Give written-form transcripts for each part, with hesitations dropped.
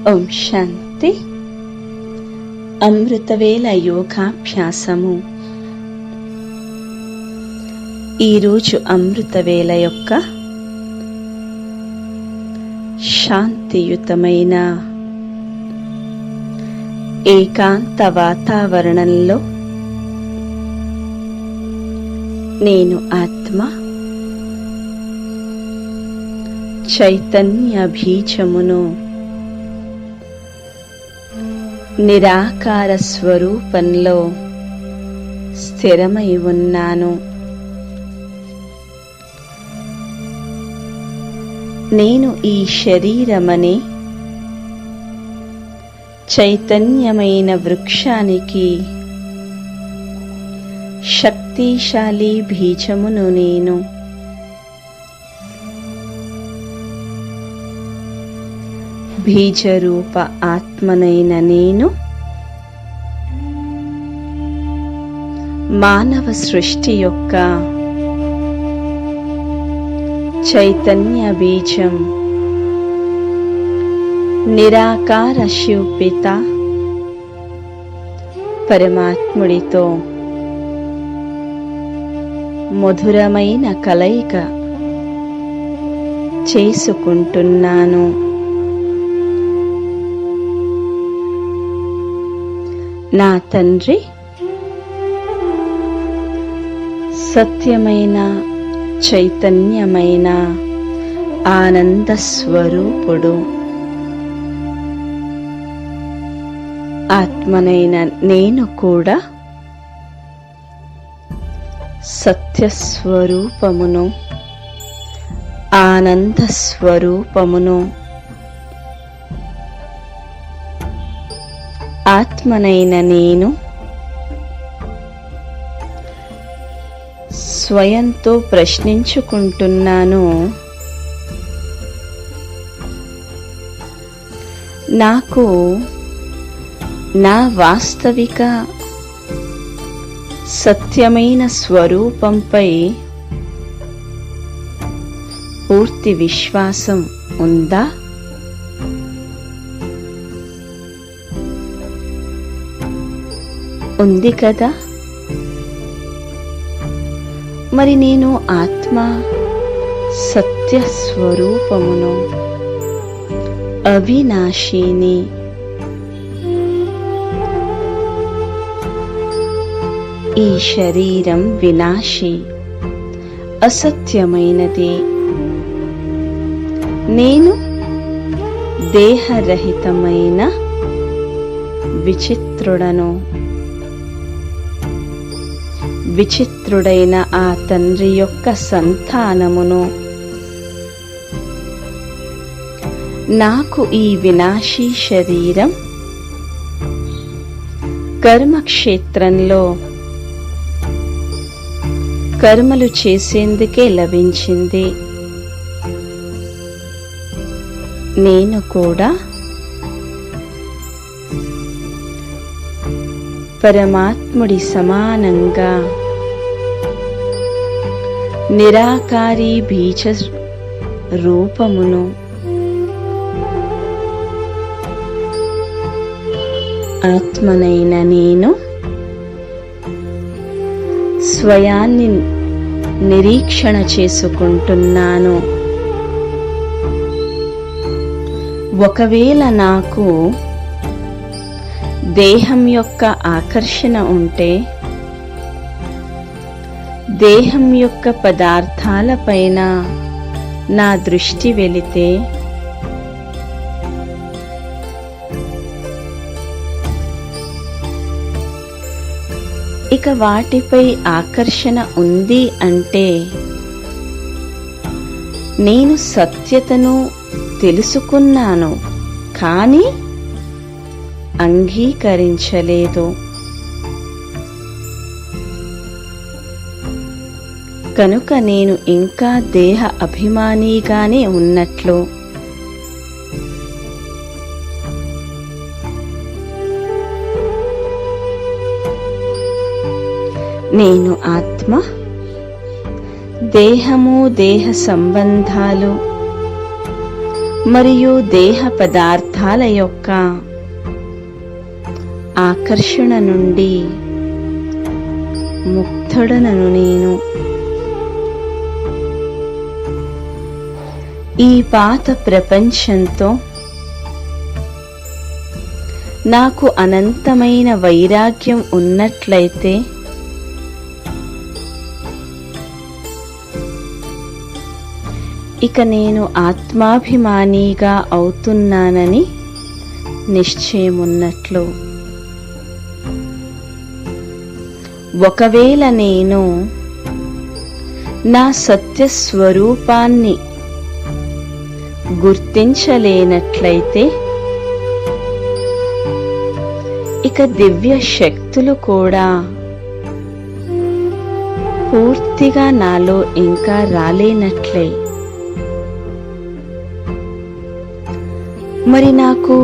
ఓం శాంతి. అమృతవేళ యోగాభ్యాసము. ఈరోజు అమృతవేళ యొక్క శాంతియుతమైన ఏకాంత వాతావరణంలో నేను ఆత్మ చైతన్య బీజమును నిరాకార స్వరూపంలో స్థిరమై ఉన్నాను. నేను ఈ శరీరమనే చైతన్యమైన వృక్షానికి శక్తిశాలి బీజమును. నేను బీజరూప ఆత్మనైన నేను మానవ సృష్టి యొక్క చైతన్య బీజం నిరాకార శివపిత పరమాత్ముడితో మధురమైన కలయిక చేసుకుంటున్నాను. నా తండ్రి సత్యమైన చైతన్యమైన ఆనంద స్వరూపుడు. ఆత్మనైన నేను కూడా సత్యస్వరూపమును, ఆనంద స్వరూపమును. ఆత్మనైన నేను స్వయంతో ప్రశ్నించుకుంటున్నాను, నాకు నా వాస్తవిక సత్యమైన స్వరూపంపై పూర్తి విశ్వాసం ఉందా? ఉంది కదా. మరి నేను ఆత్మ సత్య స్వరూపమును, అవినాశిని. ఈ శరీరం వినాశి, అసత్యమైనది. నేను దేహరహితమైన విచిత్రుడను. విచిత్రుడైన ఆ తండ్రి యొక్క సంతానమును. నాకు ఈ వినాశీ శరీరం కర్మక్షేత్రంలో కర్మలు చేసేందుకే లభించింది. నేను కూడా పరమాత్ముడి సమానంగా నిరాకారి బీజ రూపమును. ఆత్మనైన నేను స్వయాన్ని నిరీక్షణ చేసుకుంటున్నాను. ఒకవేళ నాకు దేహం యొక్క ఆకర్షణ ఉంటే, దేహం యొక్క పదార్థాలపైన నా దృష్టి వెళితే, ఇక వాటిపై ఆకర్షణ ఉంది అంటే నేను సత్యతను తెలుసుకున్నాను, కానీ అంగీకరించలేదు. కనుక నేను ఇంకా దేహ అభిమానిగానే ఉన్నట్లు. నేను ఆత్మ దేహము, దేహ సంబంధాలు మరియు దేహ పదార్థాల యొక్క ఆకర్షణ నుండి ముక్తుడనను నేను. ఈ పాత ప్రపంచంతో నాకు అనంతమైన వైరాగ్యం ఉన్నట్లయితే ఇక నేను ఆత్మాభిమానిగా అవుతున్నానని నిశ్చయమున్నట్లు. ఒకవేళ నేను నా సత్య స్వరూపాన్ని గుర్తించలేనట్లయితే ఇక దివ్య శక్తులు కూడా పూర్తిగా నాలో ఇంకా రాలేనట్లే. మరి నాకు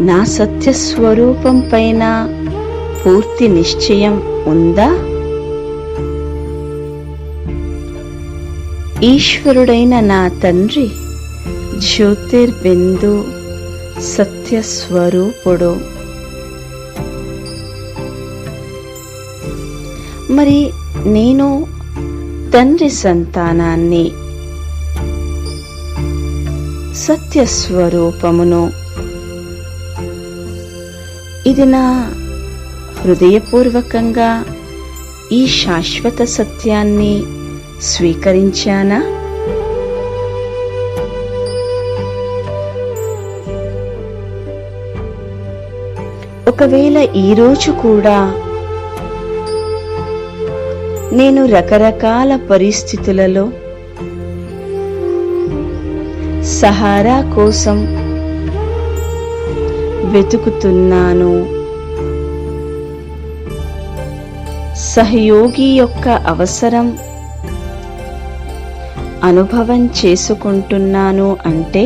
నా సత్య స్వరూపం పైన పూర్తి నిశ్చయం ఉందా? ఈశ్వరుడైన నా తండ్రి జ్యోతిర్బిందు సత్య స్వరూపుడు. మరి నేను తండ్రి సంతానాన్ని, సత్యస్వరూపమును. ఇది నా హృదయపూర్వకంగా ఈ శాశ్వత సత్యాన్ని స్వీకరించానా? ఒకవేళ ఈరోజు కూడా నేను రకరకాల పరిస్థితులలో సహారా కోసం వెతుకుతున్నాను, సహయోగి యొక్క అవసరం అనుభవం చేసుకుంటున్నాను అంటే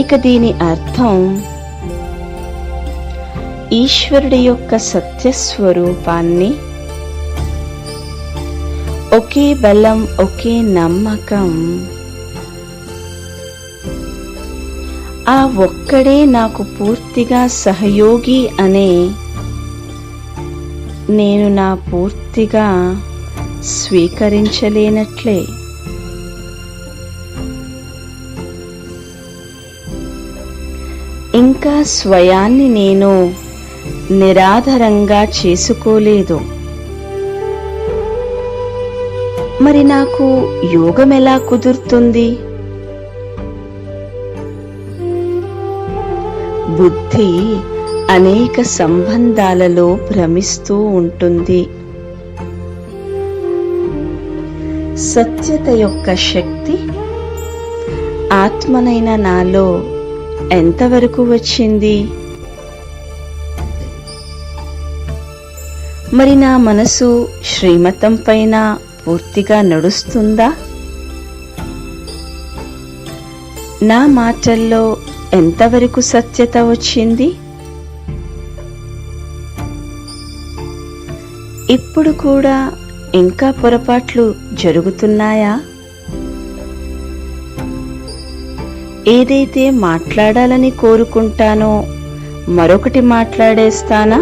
ఇక దీని అర్థం ఈశ్వరుడి యొక్క సత్యస్వరూపాన్ని, ఒకే బలం, ఒకే నమ్మకం, ఆ ఒక్కడే నాకు పూర్తిగా సహయోగి అనే నేను నా పూర్తిగా స్వీకరించలేనట్లే. ఇంకా స్వయాన్ని నేను నిరాధారంగా చేసుకోలేదు. మరి నాకు యోగం ఎలా కుదురుతుంది? బుద్ధి అనేక సంబంధాలలో భ్రమిస్తూ ఉంటుంది. సత్యత యొక్క శక్తి ఆత్మనైన నాలో ఎంతవరకు వచ్చింది? మరి నా మనసు శ్రీమతం పైన పూర్తిగా నడుస్తుందా? నా మాటల్లో ఎంతవరకు సత్యత వచ్చింది? ఇప్పుడు కూడా ఇంకా పొరపాట్లు జరుగుతున్నాయా? ఏదైతే మాట్లాడాలని కోరుకుంటానో మరొకటి మాట్లాడేస్తానా?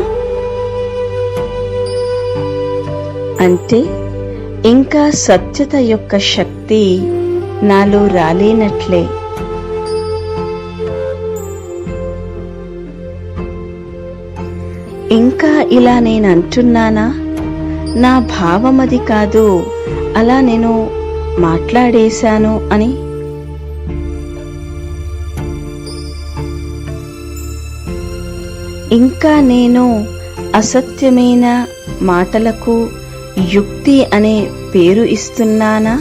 అంటే ఇంకా సత్యత యొక్క శక్తి నాలో రాలేనట్లే. ఇంకా ఇలా నేను అంటున్నానా? నా భావం అది కాదు, అలా నేను మాట్లాడేశాను అని. ఇంకా నేను అసత్యమైన మాటలకు యుక్తి అనే పేరు ఇస్తున్నానా?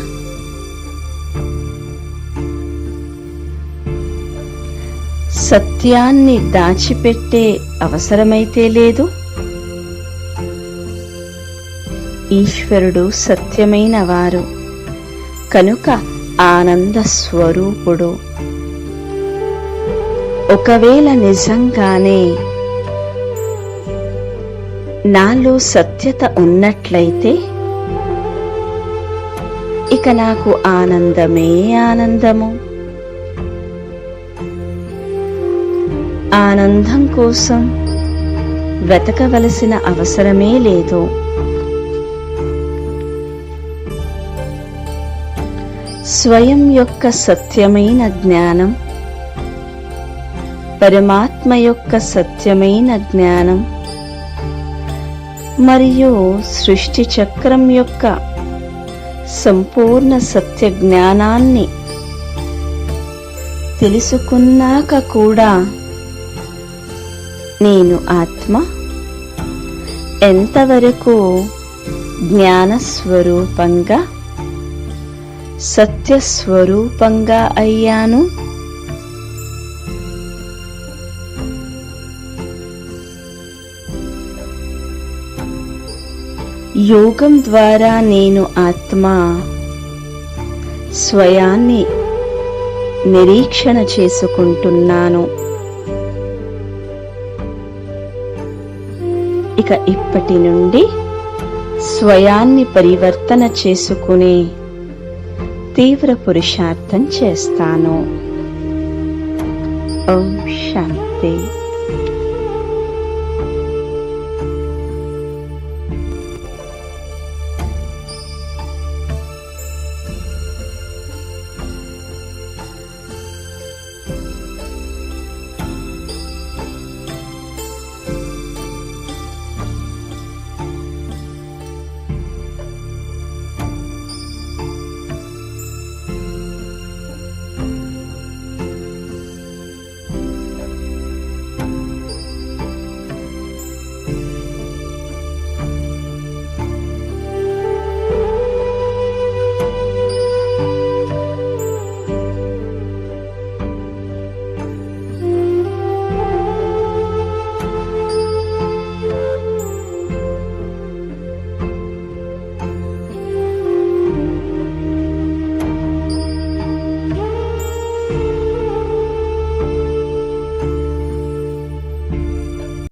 సత్యాన్ని దాచిపెట్టే అవసరమైతే లేదు. ఈశ్వరుడు సత్యమైన వారు కనుక ఆనంద స్వరూపుడు. ఒకవేళ నిజంగానే నాలో సత్యత ఉన్నట్లయితే ఇక నాకు ఆనందమే ఆనందము. ఆనందం కోసం వెతకవలసిన అవసరమే లేదు. స్వయం యొక్క సత్యమైన జ్ఞానం, పరమాత్మ యొక్క సత్యమైన జ్ఞానం మరియు సృష్టి చక్రం యొక్క సంపూర్ణ సత్య జ్ఞానాన్ని తెలుసుకున్నాక కూడా నేను ఆత్మ ఎంతవరకు జ్ఞానస్వరూపంగా సత్యస్వరూపంగా అయ్యాను? యోగం ద్వారా నేను ఆత్మ స్వయాన్ని నిరీక్షణ చేసుకుంటున్నాను. ఇక ఇప్పటి నుండి స్వయాన్ని పరివర్తన చేసుకునే తీవ్ర పురుషార్థం చేస్తాను. ఓం శాంతి.